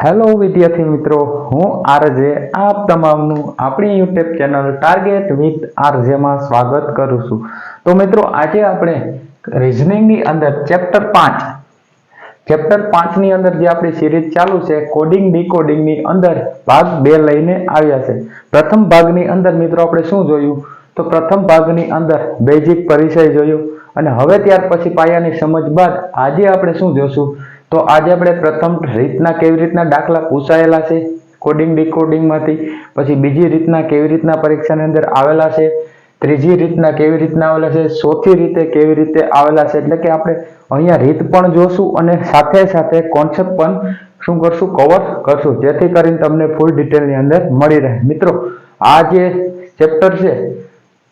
Hello વિદ્યાર્થી મિત્રો, હું આરજે આપ તમામનું આપણી યુટ્યુબ ચેનલ ટાર્ગેટ વિથ આરજેમાં સ્વાગત કરું છું. તો મિત્રો, આજે આપણે રીઝનિંગની અંદર ચેપ્ટર 5 ની અંદર જે આપણી સિરીઝ ચાલુ છે કોડિંગ ડીકોડિંગની અંદર ભાગ 2 લઈને આવ્યા છે. પ્રથમ ભાગની અંદર મિત્રો આપણે શું જોયું? તો પ્રથમ ભાગની અંદર બેઝિક પરિચય જોયું અને હવે ત્યાર પછી પાયાની સમજ બાદ આજે આપણે શું જોશું? તો આજે આપણે પ્રથમ રીતના કેવી રીતના દાખલા પૂછાયેલા છે કોડિંગ ડીકોડિંગમાંથી, પછી બીજી રીતના કેવી રીતના પરીક્ષાની અંદર આવેલા છે, ત્રીજી રીતના કેવી રીતના આવેલા છે, ચોથી રીતે કેવી રીતે આવેલા છે. એટલે કે આપણે અહીંયા રીત પણ જોશું અને સાથે સાથે કોન્સેપ્ટ પણ શું કરશું? કવર કરશું, જેથી કરીને તમને ફૂલ ડિટેલની અંદર મળી રહે. મિત્રો, આ જે ચેપ્ટર છે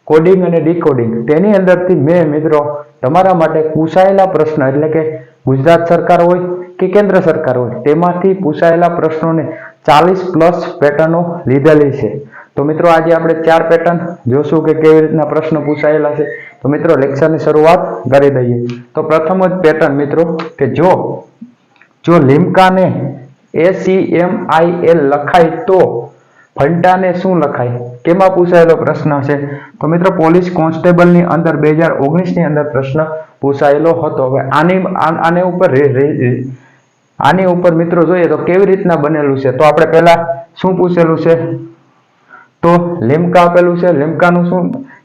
કોડિંગ અને ડીકોડિંગ, તેની અંદરથી મેં મિત્રો તમારા માટે પૂછાયેલા પ્રશ્ન, એટલે કે ગુજરાત સરકાર હોય કે કેન્દ્ર સરકાર હોય, તેમાંથી પૂછાયેલા પ્રશ્નોને 40+ પેટર્નો લીધેલી છે. તો મિત્રો, આજે આપણે 4 પેટર્ન જોશું કે કેવી રીતના પ્રશ્ન પૂછાયેલા છે. તો મિત્રો, લેક્ચરની શરૂઆત કરી દઈએ. તો પ્રથમ જ પેટર્ન મિત્રો કે જો લીમકાને ACMIL લખાય તો ફંટાને શું લખાય? કેમાં પૂછાયેલો પ્રશ્ન છે? તો મિત્રો, પોલીસ કોન્સ્ટેબલની અંદર 2019ની અંદર પ્રશ્ન પૂછાયેલો હતો. હવે આની ઉપર મિત્રો જોઈએ તો કેવી રીતના બનેલું છે. તો આપણે પહેલા શું પૂછેલું છે? તો લીમકા આપેલું છે. લીમકાનું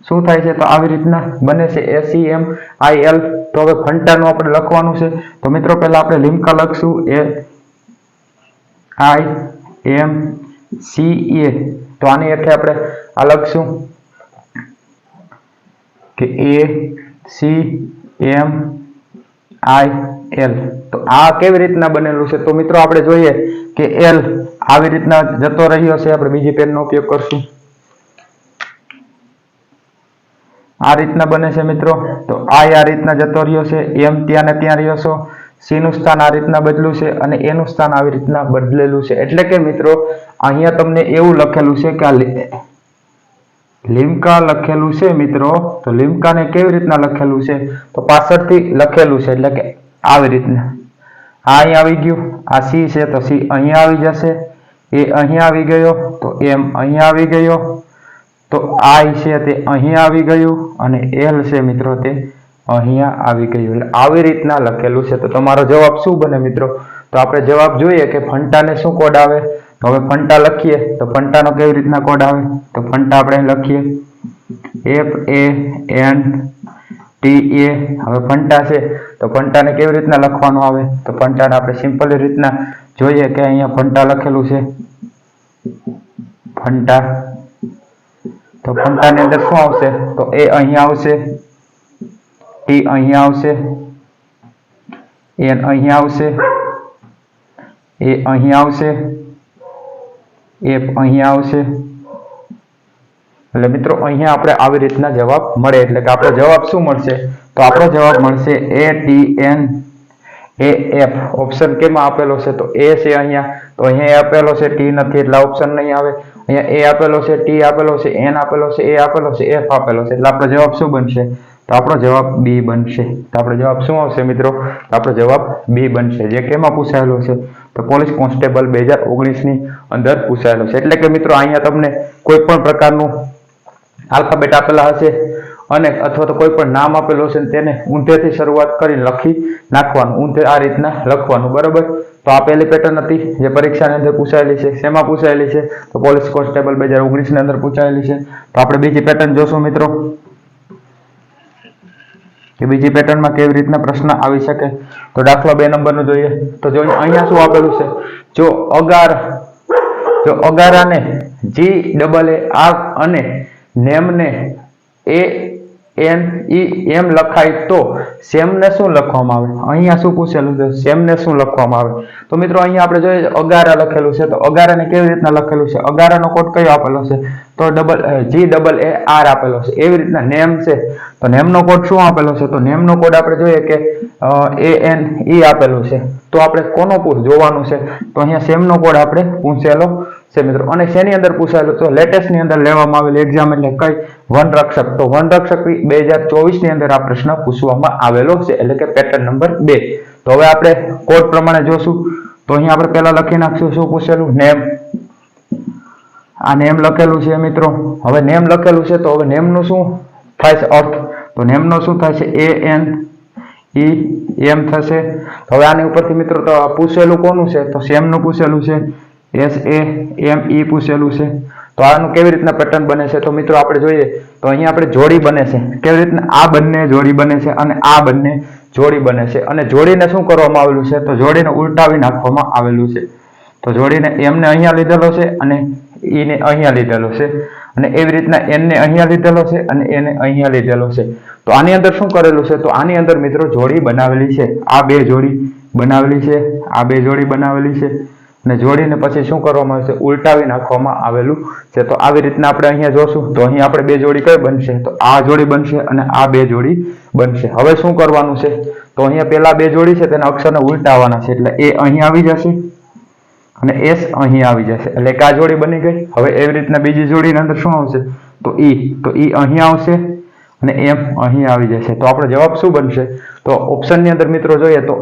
શું થાય છે? તો આવી રીતના બને છે ACMIL. તો હવે ફંટાનું આપણે લખવાનું છે. તો મિત્રો, પહેલા આપણે લીમકા લખશું AIMCA. તો આની હેઠે આપણે આ લખશું કે ACMIL. તો આ કેવી રીતના બનેલું છે? તો મિત્રો, આપણે જોઈએ કે L આવી રીતના જતો રહ્યો છે. આપણે બીજી પેનનો ઉપયોગ કરશું. આ રીતના બને છે મિત્રો. તો I આ રીતના જતો રહ્યો છે, M ત્યાં ને ત્યાં રહ્યો છે, C નું સ્થાન આ રીતના બદલું છે અને A નું સ્થાન આવી રીતના બદલેલું છે. એટલે કે મિત્રો, અહીંયા તમને એવું લખેલું છે કે આ લીમકા લખેલું છે મિત્રો. તો લીમકાને કેવી રીતના લખેલું છે? તો પાછળથી લખેલું છે, એટલે કે આવી રીતના. આ અહીંયા આવી ગયું, આ C છે તો C અહીંયા આવી જશે, A અહીંયા આવી ગયો તો M અહીંયા આવી ગયો, તો I છે તે અહીંયા આવી ગયું અને L છે મિત્રો તે અહીંયા આવી ગયું. એટલે આવી રીતના લખેલું છે. તો તમારો જવાબ શું બને મિત્રો? તો આપણે જવાબ જોઈએ કે ફંટાને શું કોડ આવે? તો હવે ફંટા લખીએ તો ફંટાનો કેવી રીતના કોડ આવે? તો ફંટા આપણે લખીએ FANTA. હવે ફંટા છે તો ફંટાને કેવી રીતના લખવાનું આવે? તો ફંટાને આપણે સિમ્પલ રીતના જોઈએ કે અહીંયા ફંટા લખેલું છે ફંટા. તો ફંટાની અંદર શું આવશે? તો A અહીંયા આવશે, T અહીંયા આવશે, N અહીંયા આવશે, A અહીંયા આવશે, F અહીંયા આવશે. એટલે મિત્રો, અહીંયા આપણે આવી રીતના જવાબ મળે. એટલે કે આપણો જવાબ શું મળશે? તો આપણો જવાબ મળશે ATNAF. ઓપ્શન કેમાં આપેલો છે? તો A છે અહીંયા, તો અહીંયા A આપેલો છે, T નથી એટલે ઓપ્શન નહીં આવે. અહીંયા A આપેલો છે, T આપેલો છે, N આપેલો છે, A આપેલો છે, F આપેલો છે. એટલે આપણો જવાબ શું બનશે? તો આપણો જવાબ B બનશે. તો આપણો જવાબ શું આવશે મિત્રો? તો આપણો જવાબ B બનશે. જે કેમાં પૂછાયેલો છે? તો પોલીસ કોન્સ્ટેબલ 2019ની અંદર પૂછાયેલો છે. એટલે કે મિત્રો, અહીંયા તમને કોઈ પણ પ્રકારનું આલ્ફાબેટ આપેલા હશે અને અથવા તો કોઈ પણ નામ આપેલું હશે, તેને ઊંધેથી શરૂઆત કરીને લખી નાખવાનું. ઊંધે આ રીતના લખવાનું, બરાબર. તો આ પહેલી પેટર્ન હતી જે પરીક્ષાની અંદર પૂછાયેલી છે. શેમાં પૂછાયેલી છે? તો પોલીસ કોન્સ્ટેબલ 2019ની અંદર પૂછાયેલી છે. તો આપણે બીજી પેટર્ન જોશું મિત્રો કે બીજી પેટર્નમાં કેવી રીતના પ્રશ્ન આવી શકે. તો દાખલા 2 નંબરનું જોઈએ. તો જો અહીંયા શું આપેલું છે? જો અગારાને GAA અને નેમને ANEM લખાય તો સેમને શું લખવામાં આવે? અહીંયા શું પૂછેલું છે? સેમને શું લખવામાં આવે? તો મિત્રો, અહીંયા આપણે જોઈએ અગારા લખેલું છે. તો અગારાને કેવી રીતના લખેલું છે? અગારાનો કોડ કયો આપેલો છે? તો GAAR આપેલો છે. એવી રીતના નેમ છે તો નેમનો કોડ શું આપેલો છે? તો નેમનો કોડ આપણે જોઈએ કે ANE આપેલું છે. તો આપણે કોનો જોવાનું છે? તો અહીંયા સેમનો કોડ આપણે પૂછેલો છે મિત્રો. અને શેની અંદર પૂછાયેલું? તો લેટેસ્ટની અંદર લેવામાં આવેલી એક્ઝામ એટલે કઈ? વનરક્ષક. તો વનરક્ષક 2024ની અંદર આ પ્રશ્ન પૂછવામાં આવેલો છે, એટલે કે પેટર્ન નંબર 2. તો હવે આપણે કોડ પ્રમાણે જોશું. તો અહીંયા આપણે પહેલા લખી નાખશું શું પૂછેલું નેમ. આ નેમ લખેલું છે મિત્રો. હવે નેમ લખેલું છે તો હવે નેમનું શું થાય છે અર્થ? તો નેમનો શું થાય છે ANEM થશે. હવે આની ઉપરથી મિત્રો તો પૂછેલું કોનું છે? તો સેમનું પૂછેલું છે. SAME પૂછેલું છે. તો આનું કેવી રીતના પેટર્ન બને છે? તો મિત્રો આપણે જોઈએ તો અહીંયા આપણે જોડી બને છે. કેવી રીતના? આ બંને જોડી બને છે અને આ બંને જોડી બને છે. અને જોડીને શું કરવામાં આવેલું છે? તો જોડીને ઉલટાવી નાખવામાં આવેલું છે. તો જોડીને M ને અહીંયા લીધેલો છે અને E ને અહીંયા લીધેલો છે, અને એવી રીતના N ને અહીંયા લીધેલો છે અને A ને અહીંયા લીધેલો છે. તો આની અંદર શું કરેલું છે? તો આની અંદર મિત્રો જોડી બનાવેલી છે. આ બે જોડી બનાવેલી છે, આ બે જોડી બનાવેલી છે, અને જોડીને પછી શું કરવામાં આવે છે? ઉલટાવી નાખવામાં આવેલું છે. તો આવી રીતના આપણે અહીંયા જોશું તો અહીંયા આપણે બે જોડી કઈ બનશે? તો આ જોડી બનશે અને આ બે જોડી બનશે. હવે શું કરવાનું છે? તો અહીંયા પેલા બે જોડી છે તેના અક્ષરને ઉલટાવવાના છે. એટલે એ અહીં આવી જશે અને S અહીં આવી જશે. એટલે કે આ જોડી બની ગઈ. હવે એવી રીતના બીજી જોડીની અંદર શું આવશે? તો E. તો E અહીં આવશે અને M અહીં આવી જશે. તો આપણો જવાબ શું બનશે? તો ઓપ્શનની અંદર મિત્રો જોઈએ તો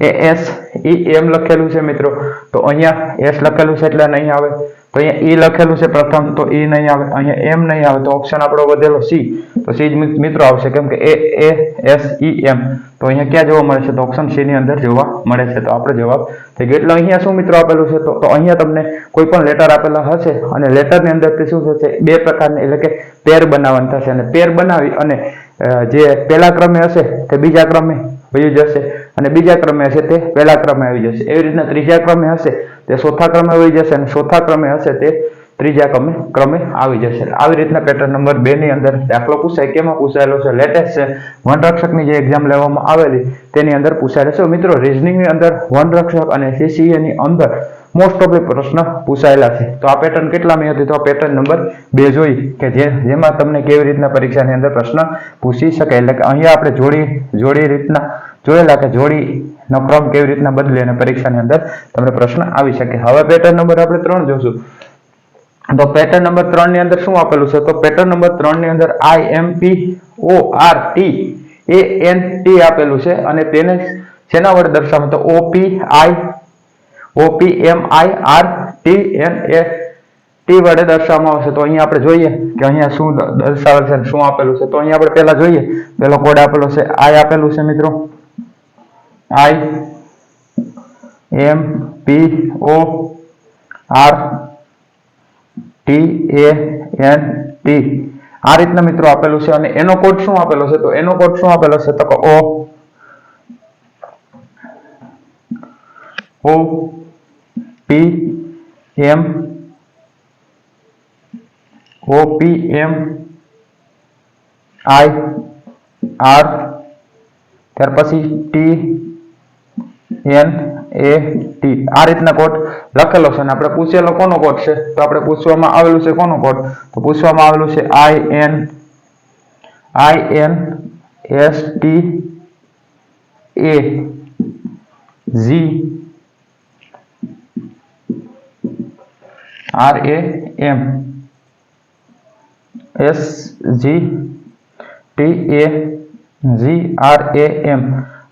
ASEM લખેલું છે મિત્રો. તો અહીંયા S લખેલું છે એટલે નહીં આવે. તો અહીંયા E લખેલું છે પ્રથમ, તો E નહીં આવે. અહીંયા M નહીં આવે. તો ઓપ્શન આપણો વધેલો C. તો C જ મિત્રો આવશે, કેમ કે ASEM. તો અહીંયા ક્યાં જોવા મળે છે? તો ઓપ્શન C ની અંદર જોવા મળે છે. તો આપણો જવાબ થઈ ગયો. એટલે અહીંયા શું મિત્રો આપેલું છે? તો અહીંયા તમને કોઈ પણ લેટર આપેલા હશે અને લેટરની અંદરથી શું થશે? બે પ્રકારની એટલે કે પેર બનાવવાની થશે, અને પેર બનાવી અને જે પહેલા ક્રમે હશે તે બીજા ક્રમે વયું જશે, અને બીજા ક્રમે હશે તે પહેલા ક્રમે આવી જશે. એવી રીતના ત્રીજા ક્રમે હશે તે ચોથા ક્રમે વહી જશે, અને ચોથા ક્રમે હશે તે ત્રીજા ક્રમે આવી જશે. આવી રીતના પેટર્ન નંબર 2 ની અંદર દાખલો પૂછાય. કેમાં પૂછાયેલો છે? લેટેસ્ટ છે વનરક્ષકની જે એક્ઝામ લેવામાં આવેલી તેની અંદર પૂછાયેલો છે મિત્રો. રીઝનિંગની અંદર વનરક્ષક અને CCA ની અંદર મોસ્ટ ઓફ પ્રશ્ન પૂછાયેલા છે. તો આ પેટર્ન કેટલામી હતી? તો આ પેટર્ન નંબર 2 જોઈ કે જેમાં તમને કેવી રીતના પરીક્ષાની અંદર પ્રશ્ન પૂછી શકે. એટલે કે અહીંયા આપણે જોડી રીતના જોયેલા કે જોડીનો ક્રમ કેવી રીતના બદલે અને પરીક્ષાની અંદર તમને પ્રશ્ન આવી શકે. હવે પેટર્ન નંબર આપણે 3 જોશું. તો પેટર્ન નંબર 3 ની અંદર શું આપેલું છે? તો પેટર્ન નંબર 3 ની અંદર IMPORTANT આપેલું છે, અને તેને શેના વડે દર્શાવવામાં? તો OPMIRTNAT વડે દર્શાવવામાં આવશે. તો અહીંયા આપણે જોઈએ કે અહીંયા શું દર્શાવેલ છે, શું આપેલું છે. તો અહીંયા આપણે પહેલા જોઈએ, પહેલો કોડ આપેલો છે I આપેલું છે મિત્રો. IMPORTANT આ રીતના મિત્રો આપેલું છે. અને એનો કોડ શું આપેલો છે? તો એનો કોડ શું આપેલો છે? તો OPMIR ત્યાર પછી TNAT આ રીતના કોડ લખેલો છે. અને આપણે પૂછેલો કોનો કોડ છે? તો આપણે પૂછવામાં આવેલું છે કોનો કોડ? તો પૂછવામાં આવેલું છે INSTAGRAM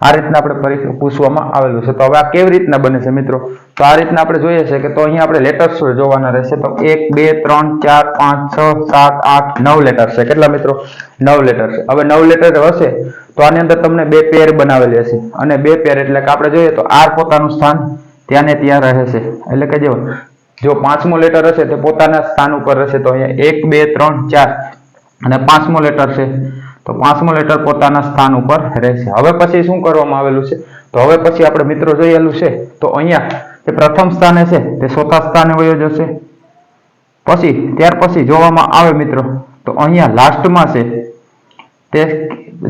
આ રીતના આપણે પૂછવામાં આવેલું છે. તો હવે આ કેવી રીતના બને છે મિત્રો? તો આ રીતના આપણે જોઈએ છે કે તો અહીંયા આપણે લેટર્સ જોવાના રહેશે. તો 1 2 3 4 5 6 7 8 9 લેટર છે. કેટલા મિત્રો? 9 લેટર છે. હવે 9 લેટર હશે તો આની અંદર તમને બે પેર બનાવેલી હશે, અને બે પેર એટલે કે આપણે જોઈએ તો R પોતાનું સ્થાન ત્યાં ને ત્યાં રહે છે. એટલે કે જો પાંચમો લેટર હશે તે પોતાના સ્થાન ઉપર રહેશે. તો અહીંયા 1 2 3 4 અને પાંચમો લેટર છે તો પાંચમો લેટર પોતાના સ્થાન ઉપર રહેશે. હવે પછી શું કરવામાં આવેલું છે? તો હવે પછી આપણે મિત્રો જોયેલું છે તો અહીંયા તે પ્રથમ સ્થાને છે તે ચોથા સ્થાને વયો જશે. પછી ત્યાર પછી જોવામાં આવે મિત્રો તો અહીંયા લાસ્ટમાં છે તે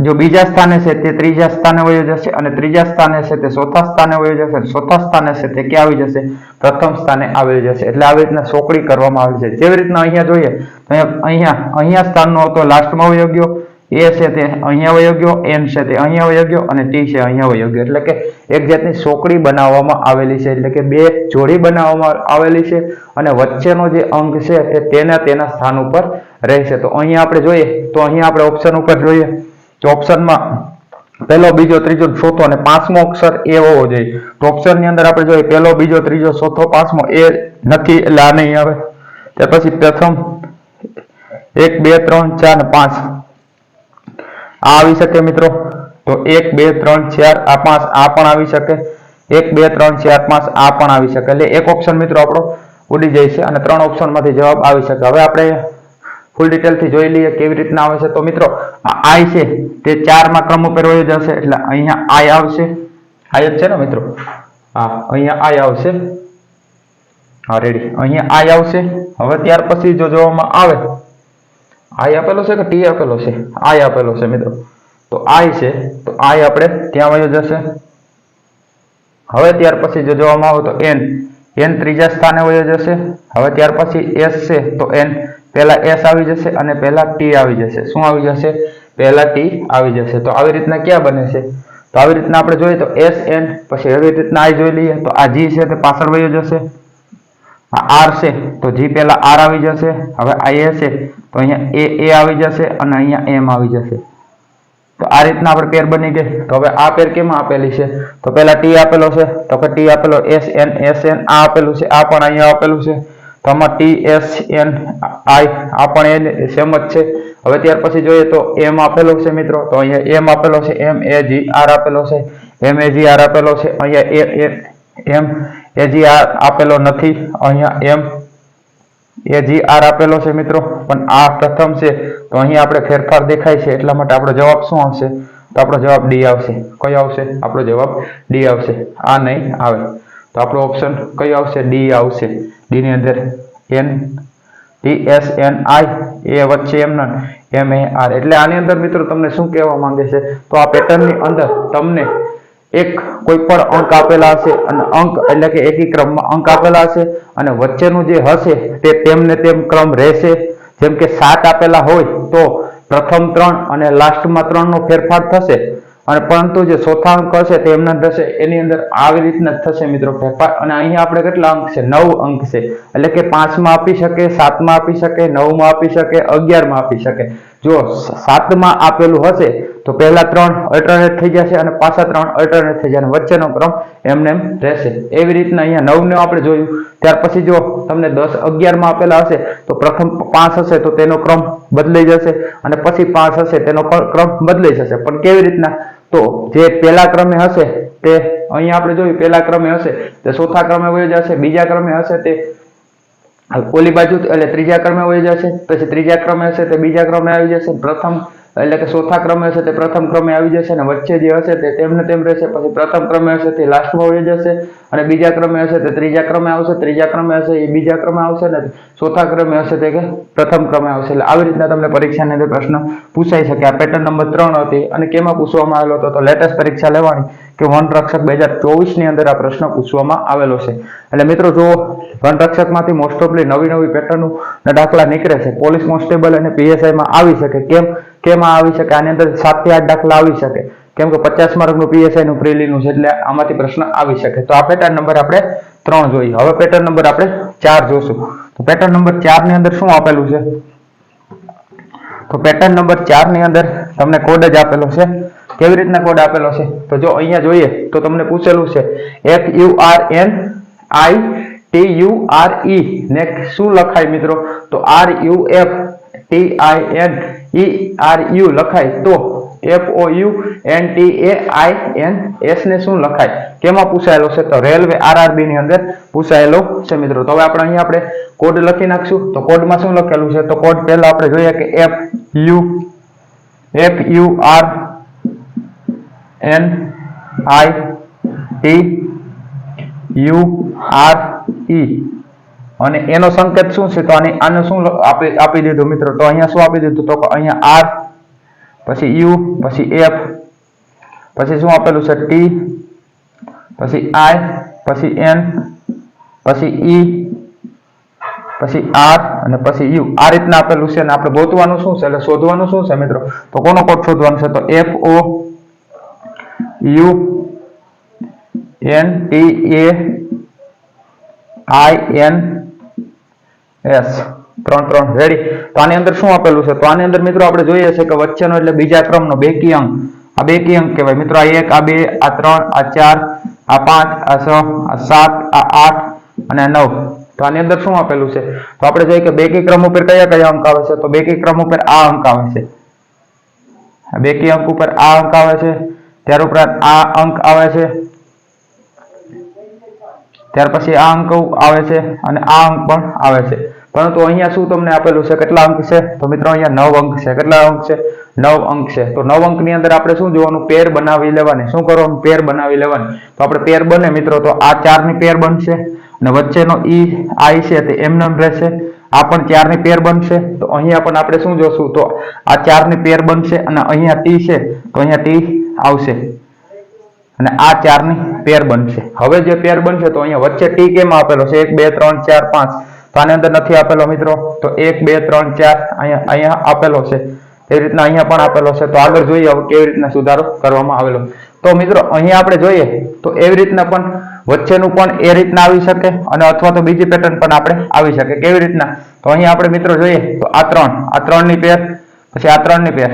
જો બીજા સ્થાને છે તે ત્રીજા સ્થાને વયો જશે, અને ત્રીજા સ્થાને છે તે ચોથા સ્થાને વયો જશે, ચોથા સ્થાને છે તે ક્યાં આવી જશે? પ્રથમ સ્થાને આવી જશે. એટલે આવી રીતના સોકડી કરવામાં આવી છે. જેવી રીતના અહીંયા જોઈએ તો અહીંયા સ્થાનનો હતો લાસ્ટમાં વયો ગયો, A છે તે અહીંયા વયો ગયો, N છે તે અહીંયા વયો ગયો, અને T છે અહીંયા વયો ગયો. એટલે કે એક જાતની સોકડી બનાવવામાં આવેલી છે. એટલે કે બે જોડી બનાવવામાં આવેલી છે, અને વચ્ચેનો જે અંક છે તે તેના સ્થાન ઉપર રહેશે. તો અહીંયા આપણે જોઈએ તો અહીંયા આપણે ઓપ્શન ઉપર જોઈએ તો ઓપ્શનમાં પહેલો, બીજો, ત્રીજો, ચોથો અને પાંચમો અક્ષર એ હોવો જોઈએ. તો ઓપ્શનની અંદર આપણે જોઈએ પહેલો, બીજો, ત્રીજો, ચોથો, પાંચમો એ નથી એટલે આ નહીં આવે. ત્યાર પછી પ્રથમ 1 2 3 4 ને 5 આ આવી શકે મિત્રો. તો 1 2 3 4 આ 5 આ પણ આવી શકે. 1 2 3 4 5 આ પણ આવી શકે. એટલે એક ઓપ્શન મિત્રો આપણો ઉડી જાય છે અને 3 ઓપ્શનમાંથી જવાબ આવી શકે. હવે આપણે ફૂલ ડિટેલથી જોઈ લઈએ કેવી રીતના આવે છે. તો મિત્રો આ આઈ છે તે 4 માં ક્રમ ઉપર વહી જશે એટલે અહીંયા આઈ આવશે. આઈ જ છે ને મિત્રો? હા, અહીંયા આઈ આવશે. હા, રેડી. અહીંયા આઈ આવશે. હવે ત્યાર પછી જો જોવામાં આવે આઈ આપેલો છે કે ટી આપેલો છે? આઈ આપેલો છે મિત્રો. તો આઈ છે તો આઈ આપણે ત્યાં વયો જશે. હવે ત્યાર પછી જો જોવામાં આવે તો એન ત્રીજા સ્થાને વયો જશે. હવે ત્યાર પછી એસ છે તો એન પહેલા એસ આવી જશે અને પહેલા ટી આવી જશે. શું આવી જશે? પહેલા ટી આવી જશે. તો આવી રીતના ક્યાં બને છે? તો આવી રીતના આપણે જોઈએ તો એસ એન પછી એવી રીતના આઈ જોઈ લઈએ તો આ જી છે તે પાછળ વયો જશે. આ આર છે તો જી પહેલા આર આવી જશે. હવે આ એ છે તો અહીંયા એ આવી જશે અને અહીંયા એમ આવી જશે. તો આ રીતના આપણે પેર બની ગઈ. તો હવે આ પેર કેમાં આપેલી છે? તો પહેલા ટી આપેલો છે તો કે ટી આપેલો એસ એન આ આપેલું છે. આ પણ અહીંયા આપેલું છે. તો આમાં ટી એસ એન આઈ આ પણ એ સેમ જ છે. હવે ત્યાર પછી જોઈએ તો એમ આપેલો છે મિત્રો. તો અહીંયા એમ આપેલો છે. એમ એ જી આર આપેલો છે. એમ એ જી આર આપેલો છે. અહીંયા એમ એ જી આર આપેલો નથી. અહીંયા એમ એ જી આર આપેલો છે મિત્રો. પણ આ પ્રથમ છે તો અહીં આપણે ફેરફાર દેખાય છે એટલા માટે આપણો જવાબ શું આવશે? તો આપણો જવાબ ડી આવશે. કયો આવશે? આપણો જવાબ ડી આવશે. આ નહીં આવે. તો આપણો ઓપ્શન કયો આવશે? ડી આવશે. ડી ની અંદર N T S N I A વચ્ચે એમ એ આર. એટલે આની અંદર મિત્રો તમને શું કહેવા માંગે છે? તો આ પેટર્નની અંદર તમને એક કોઈ પણ અંક આપેલા હશે અને અંક એટલે કે એકી ક્રમમાં અંક આપેલા હશે અને વચ્ચેનું જે હશે તે તેમને તેમ ક્રમ રહેશે. જેમ કે 7 આપેલા હોય તો પ્રથમ 3 અને લાસ્ટમાં 3 નો ફેરફાર થશે અને પરંતુ જે ચોથા અંક હશે તે એમના થશે. એની અંદર આવી રીતના થશે મિત્રો ફેરફાર. અને અહીંયા આપણે કેટલા અંક છે? 9 અંક છે. એટલે કે 5 માં આપી શકે, 7 માં આપી શકે, 9 માં આપી શકે, 11 માં આપી શકે. જો 7 માં આપેલું હશે તો પહેલા 3 અલ્ટરનેટ થઈ જશે અને પાછા 3 અલ્ટરનેટ થઈ જાય અને વચ્ચેનો ક્રમ એમને એમ રહેશે. એવી રીતના અહીંયા 9 ને આપણે જોયું. ત્યાર પછી જો તમને 10 11 માં આપેલા હશે તો પ્રથમ 5 હશે તો તેનો ક્રમ બદલાઈ જશે અને પછી 5 હશે તેનો ક્રમ બદલાઈ જશે. પણ કેવી રીતના? તો જે પહેલા ક્રમે હશે તે અહીંયા આપણે જોયું પહેલા ક્રમે હશે તે ચોથા ક્રમે વહી જશે. બીજા ક્રમે હશે તે ઓલી બાજુ એટલે ત્રીજા ક્રમે વહી જશે. પછી ત્રીજા ક્રમે હશે તે બીજા ક્રમે આવી જશે. પ્રથમ એટલે કે ચોથા ક્રમે હશે તે પ્રથમ ક્રમે આવી જશે અને વચ્ચે જે હશે તે તેમને તેમ રહેશે. પછી પ્રથમ ક્રમે હશે તે લાસ્ટમાં વહી જશે અને બીજા ક્રમે હશે તે ત્રીજા ક્રમે આવશે. ત્રીજા ક્રમે હશે એ બીજા ક્રમે આવશે ને ચોથા ક્રમે હશે તે કે પ્રથમ ક્રમે આવશે. એટલે આવી રીતના તમને પરીક્ષાની અંદર પ્રશ્ન પૂછાઈ શકે. આ પેટર્ન નંબર 3 હતી અને કેમાં પૂછવામાં આવેલો હતો? તો લેટેસ્ટ પરીક્ષા લેવાની કે વનરક્ષક 2024 ની અંદર આ પ્રશ્ન પૂછવામાં આવેલો છે. એટલે મિત્રો જો વનરક્ષકમાંથી મોસ્ટ ઓફલી નવી પેટર્નનું દાખલા નીકળે છે. પોલીસ કોન્સ્ટેબલ અને પીએસઆઈ માં આવી શકે. કેમ આવી શકે? આની અંદર 7 થી 8 દાખલા આવી શકે. કેમ કે 50 માર્કનું પીએસઆઈ નું પ્રિલિમનું છે એટલે આમાંથી પ્રશ્ન આવી શકે. તો આ પેટર્ન નંબર આપણે 3 જોઈએ. હવે પેટર્ન નંબર આપણે 4 જોશું. તો પેટર્ન નંબર 4 ની અંદર શું આપેલું છે? તો પેટર્ન નંબર 4 ની અંદર તમને કોડ જ આપેલો છે. કેવી રીતના કોડ આપેલો છે? તો જો અહીંયા જોઈએ તો તમને પૂછેલું છે FURNITURE ને શું લખાય મિત્રો? તો RUFTINERU લખાય. તો FOUNTAINS ને શું લખાય? કેમાં પૂછાયેલો છે? તો રેલવે આરઆરબી ની અંદર પૂછાયેલો છે મિત્રો. તો હવે આપણે આપણે કોડ લખી નાખશું. તો કોડમાં શું લખેલું છે? તો કોડ પહેલા આપણે જોઈએ કે FURNITURE અને એનો સંકેત શું છે? તો આને શું આપી દીધું મિત્રો? તો અહીંયા શું આપી દીધું? તો અહીંયા R પછી U પછી F પછી શું આપેલું છે? T પછી I પછી N પછી E પછી R અને પછી U. આ રીતના આપેલું છે અને આપણે ગોતવાનું શું છે? એટલે શોધવાનું શું છે મિત્રો? તો કોનો કોડ શોધવાનો છે? તો FOUNTAINS 3 રેડી. તો આની અંદર શું આપેલું છે? તો આની અંદર મિત્રો આપણે જોઈએ છે કે વચ્ચેનો એટલે બીજા ક્રમનો બેકી અંક આ બેકી અંક કહેવાય મિત્રો. આ 1, આ 2, આ 3, આ 4, આ 5, આ 6, આ 7, આ 8 અને આ 9. તો આની અંદર શું આપેલું છે? તો આપણે જોઈએ કે બેકી ક્રમ ઉપર કયા કયા અંક આવે છે? તો બેકી ક્રમ ઉપર આ અંક આવે છે. બેકી અંક ઉપર આ અંક આવે છે. ત્યાર ઉપરાંત આ અંક આવે છે. ત્યાર પછી આ અંક આવે છે અને આ અંક પણ આવે છે. પરંતુ અહીંયા શું તમને આપેલું છે? કેટલા અંક છે? તો મિત્રો અહીંયા 9 અંક છે. કેટલા અંક છે? 9 અંક છે. તો 9 અંકની અંદર આપણે શું જોવાનું? પેર બનાવી લેવાની. શું કરવાનું? પેર બનાવી લેવાની. તો આપણે પેર બને મિત્રો, તો આ 4 ની પેર બનશે અને વચ્ચેનો i છે તે એમનેમ રહેશે. આ પણ 4 ની પેર બનશે. તો અહીંયા પણ આપણે શું જોશું? તો આ 4 ની પેર બનશે અને અહીંયા t છે તો અહીંયા t આવશે અને આ 4 ની પેર બનશે. હવે જે પેર બનશે તો અહીંયા વચ્ચે t કેમ આપેલો છે? 1 2 3 4 5. તો આની અંદર નથી આપેલો મિત્રો. તો 1 2 3 4 અહીંયા આપેલો છે. એવી રીતના અહીંયા પણ આપેલો છે. તો આગળ જોઈએ હવે કેવી રીતના સુધારો કરવામાં આવેલો. તો મિત્રો અહીંયા આપણે જોઈએ તો એવી રીતના પણ વચ્ચેનું પણ એ રીતના આવી શકે અને અથવા તો બીજી પેટર્ન પણ આપણે આવી શકે. કેવી રીતના? તો અહીંયા આપણે મિત્રો જોઈએ તો આ 3 ની પેર, પછી આ 3 ની પેર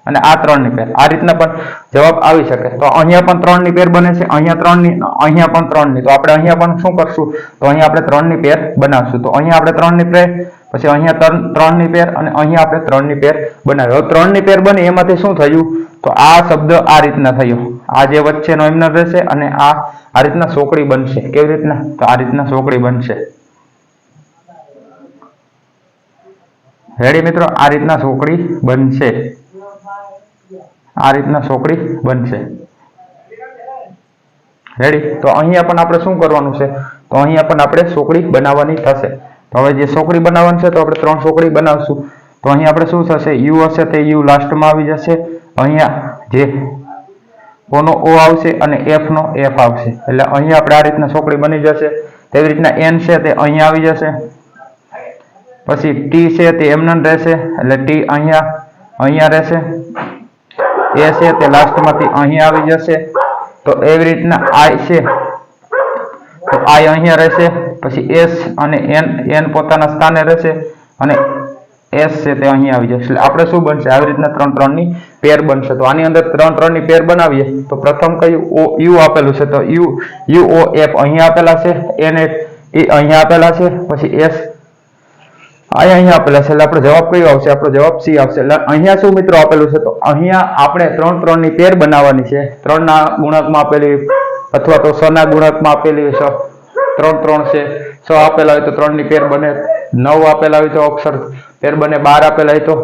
અને આ 3 ની પેર. આ રીતના પણ જવાબ આવી શકે. તો અહીંયા પણ 3 ની પેર બને છે, અહીંયા 3 ની, અહીંયા પણ 3 ની. તો આપણે અહીંયા પણ શું કરશું? તો અહીંયા આપણે 3 ની પેર બનાવશું. તો અહીંયા આપણે 3 ની પેર, પછી અહીંયા 3 ની પેર અને અહીંયા આપણે 3 ની પેર બનાવ્યો. 3 ની પેર બની એમાંથી શું થયું? તો આ શબ્દ આ રીતના થયો. આ જે વચ્ચેનો એમનો રહેશે અને આ રીતના સોકડી બનશે. કેવી રીતના? તો આ રીતના સોકડી બનશે. રેડી મિત્રો? આ રીતના સોકડી બનશે. આ રીતના સોકડી બનશે. રેડી? તો અહીંયા પણ આપણે શું કરવાનું છે? તો અહીંયા પણ આપણે સોકડી બનાવવાની થશે. તો હવે જે સોકડી બનાવવાની છે તો આપણે 3 સોકડી બનાવશું. તો અહીંયા આપણે શું થશે? u હશે તે u લાસ્ટમાં આવી જશે. અહીંયા જે o નો o આવશે અને f નો f આવશે. એટલે અહીંયા આપણે આ રીતના સોકડી બની જશે. તેવી રીતના n છે તે અહીંયા આવી જશે. પછી t છે તે એમને રહેશે એટલે t અહીંયા રહેશે. a છે તે લાસ્ટમાંથી અહીંયા આવી જશે. તો એવી રીતના i છે તો i અહીંયા રહેશે. પછી s અને n પોતાના સ્થાને રહેશે અને s છે તે અહીંયા આવી જશે. એટલે આપણે શું બનશે? આવી રીતના 3 3 ની પેર બનશે. તો આની અંદર 3 3 ની પેર બનાવીએ તો પ્રથમ કયું u આપેલું છે? તો u o f અહીંયા આપેલા છે, n એ અહીંયા આપેલા છે, પછી s અહીંયા આપેલા છે. એટલે આપણો જવાબ કયો આવશે? આપણો જવાબ c આવશે. એટલે અહીંયા શું મિત્રો આપેલું છે? તો અહીંયા આપણે 3 3 ની પેર બનાવવાની છે. 3 ના ગુણકમાં આપેલી અથવા તો 6 ના ગુણકમાં આપેલી 3 3 છે. 6 આપેલા હોય તો 3 ની પેર બને, 9 આપેલા હોય તો અક્ષર પેર બને, 12 આપેલા હોય તો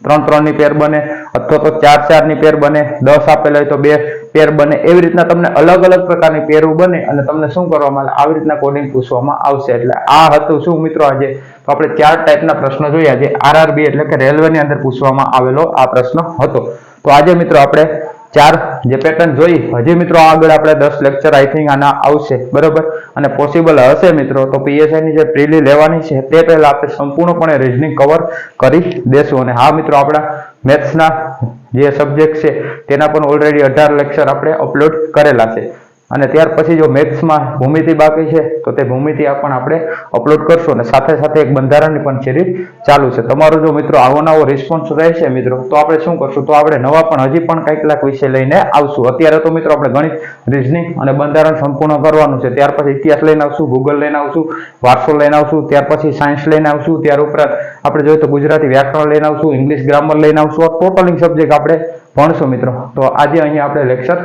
3 3 ની પેર બને, અથવા તો 4 4 ની પેર બને, 10 આપેલા હોય તો 2 પેર બને. એવી રીતના તમને અલગ અલગ પ્રકારની પેરો બને અને તમને શું કરવામાં આવે? આવી રીતના કોડિંગ પૂછવામાં આવશે. એટલે આ હતું શું મિત્રો આજે? તો આપણે 4 ટાઈપના પ્રશ્નો જોયા જે RRB એટલે કે રેલવેની અંદર પૂછવામાં આવેલો આ પ્રશ્ન હતો. તો આજે મિત્રો આપણે 4 જે પેટર્ન જોઈ. હજી મિત્રો આગળ આપણે 10 લેક્ચર આઈ થિંક આના આવશે, બરોબર? અને પોસિબલ હશે મિત્રો તો PSI ની જે પ્રીલી લેવાની છે તે પહેલા આપણે સંપૂર્ણપણે રીઝનિંગ કવર કરી દેશું. અને હા મિત્રો, આપણા મેથ્સના જે સબ્જેક્ટ છે તેના પણ ઓલરેડી 18 લેક્ચર આપણે અપલોડ કરેલા છે. અને ત્યાર પછી જો મેથ્સમાં ભૂમિતિ બાકી છે તો તે ભૂમિતિ પણ આપણે અપલોડ કરશું. અને સાથે સાથે એક બંધારણની પણ સિરીઝ ચાલુ છે. તમારો જો મિત્રો આવો નવો રિસ્પોન્સ રહેશે મિત્રો તો આપણે શું કરશું? તો આપણે નવા પણ હજી પણ કંઈક વિષય લઈને આવશું. અત્યારે તો મિત્રો આપણે ગણિત, રીઝનિંગ અને બંધારણ સંપૂર્ણ કરવાનું છે. ત્યાર પછી ઇતિહાસ લઈને આવશું, ભૂગોળ લઈને આવશું, વારસો લઈને આવશું, ત્યાર પછી સાયન્સ લઈને આવશું, ત્યાર ઉપરાંત આપણે જોઈએ તો ગુજરાતી વ્યાકરણ લઈને આવશું, ઇંગ્લિશ ગ્રામર લઈને આવશું. આ ટોટલિંગ સબ્જેક્ટ આપણે ભણશું મિત્રો. તો આજે અહીંયા આપણે લેક્ચર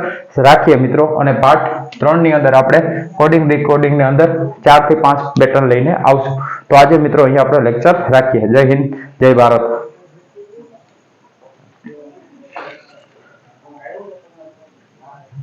રાખીએ મિત્રો. અને પાર્ટ 3 ની અંદર આપણે કોડિંગ ડીકોડિંગ ની અંદર 4 થી 5 પેટર્ન લઈને આવશું. તો આજે મિત્રો અહીંયા આપણે લેક્ચર રાખીએ. જય હિન્દ, જય ભારત.